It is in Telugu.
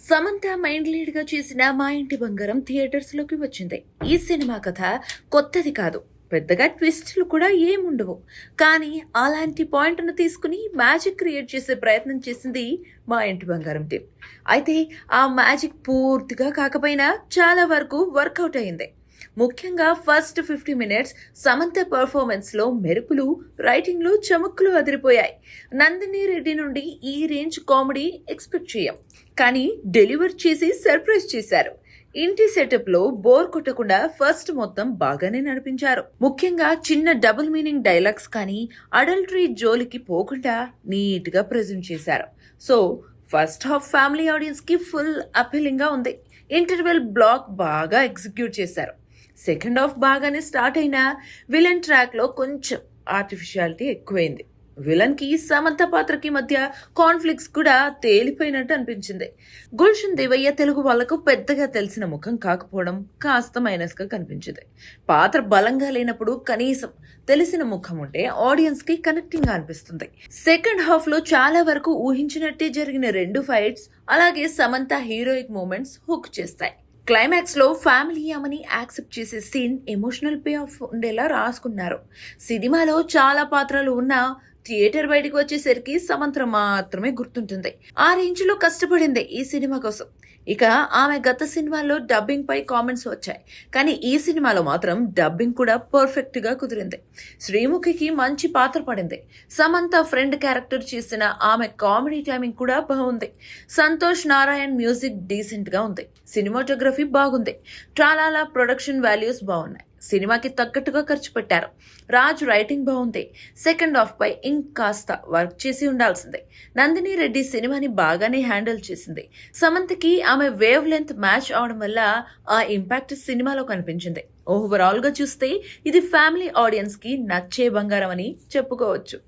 సమంత మైండ్ లీడ్ గా చేసిన మా ఇంటి బంగారం థియేటర్స్ లోకి వచ్చింది. ఈ సినిమా కథ కొత్తది కాదు, పెద్దగా ట్విస్టులు కూడా ఏముండవు. కానీ అలాంటి పాయింట్ను తీసుకుని మ్యాజిక్ క్రియేట్ చేసే ప్రయత్నం చేసింది మా ఇంటి బంగారం టీం. అయితే ఆ మ్యాజిక్ పూర్తిగా కాకపోయినా చాలా వరకు వర్కౌట్ అయింది. ముఖ్యంగా ఫస్ట్ 50 మినిట్స్ సమంత పర్ఫార్మెన్స్ లో మెరుపులు, రైటింగ్ లో చమక్కులు అదిరిపోయాయి. నందిని రెడ్డి నుండి ఈ రేంజ్ కామెడీ ఎక్స్పెక్ట్ చేయం, కానీ డెలివర్ చేసి సర్ప్రైజ్ చేశారు. ఇంటి సెటప్ లో బోర్ కొట్టకుండా ఫస్ట్ మొత్తం బాగానే నడిపించారు. ముఖ్యంగా చిన్న డబుల్ మీనింగ్ డైలాగ్స్ కానీ అడల్టరీ జోలికి పోకుండా నీట్ గా ప్రెజెంట్ చేశారు. So first half family audience కి ఫుల్ అపీలింగ్ గా ఉంది. ఇంటర్వెల్ బ్లాక్ బాగా ఎగ్జిక్యూట్ చేశారు. సెకండ్ హాఫ్ బాగానే స్టార్ట్ అయినా విలన్ ట్రాక్ లో కొంచెం ఆర్టిఫిషియాలిటీ ఎక్కువైంది. విలన్ కి సమంత పాత్రకి మధ్య కాన్ఫ్లిక్ట్స్ కూడా తేలిపోయినట్టు అనిపించింది. గుల్షన్ దేవయ్య తెలుగు వాళ్లకు పెద్దగా తెలిసిన ముఖం కాకపోవడం కాస్త మైనస్ గా కనిపించింది. పాత్ర బలంగా లేనప్పుడు కనీసం తెలిసిన ముఖం ఉంటే ఆడియన్స్ కి కనెక్టింగ్ గా అనిపిస్తుంది. సెకండ్ హాఫ్ లో చాలా వరకు ఊహించినట్టే జరిగిన 2 ఫైట్స్, అలాగే సమంత హీరోయిక్ మూమెంట్స్ హుక్ చేస్తాయి. క్లైమాక్స్ లో ఫ్యామిలీ ఆమెని యాక్సెప్ట్ చేసే సీన్ ఎమోషనల్ పే ఆఫ్ ఉండేలా రాసుకున్నారు. సినిమాలో చాలా పాత్రలు ఉన్నా థియేటర్ బయటకు వచ్చేసరికి సమంత మాత్రమే గుర్తుంటుంది. ఆ రేంజ్ లో కష్టపడింది ఈ సినిమా కోసం. ఇక ఆమె గత సినిమాల్లో డబ్బింగ్ పై కామెంట్స్ వచ్చాయి, కానీ ఈ సినిమాలో మాత్రం డబ్బింగ్ కూడా పర్ఫెక్ట్ గా కుదిరింది. శ్రీముఖికి మంచి పాత్ర పడింది. సమంత ఫ్రెండ్ క్యారెక్టర్ చేసిన ఆమె కామెడీ టైమింగ్ కూడా బాగుంది. సంతోష్ నారాయణ్ మ్యూజిక్ డీసెంట్ గా ఉంది. సినిమాటోగ్రఫీ బాగుంది. ట్రాలాలా ప్రొడక్షన్ వాల్యూస్ బాగున్నాయి. సినిమాకి తగ్గట్టుగా ఖర్చు పెట్టారు. రాజ్ రైటింగ్ బాగుంది. సెకండ్ హాఫ్ పై ఇంకాస్త వర్క్ చేసి ఉండాల్సిందే. నందిని రెడ్డి సినిమాని బాగానే హ్యాండిల్ చేసింది. సమంతకి ఆమె వేవ్ లెంత్ మ్యాచ్ అవడం వల్ల ఆ ఇంపాక్ట్ సినిమాలో కనిపించింది. ఓవరాల్ గా చూస్తే ఇది ఫ్యామిలీ ఆడియన్స్ కి నచ్చే బంగారం అని చెప్పుకోవచ్చు.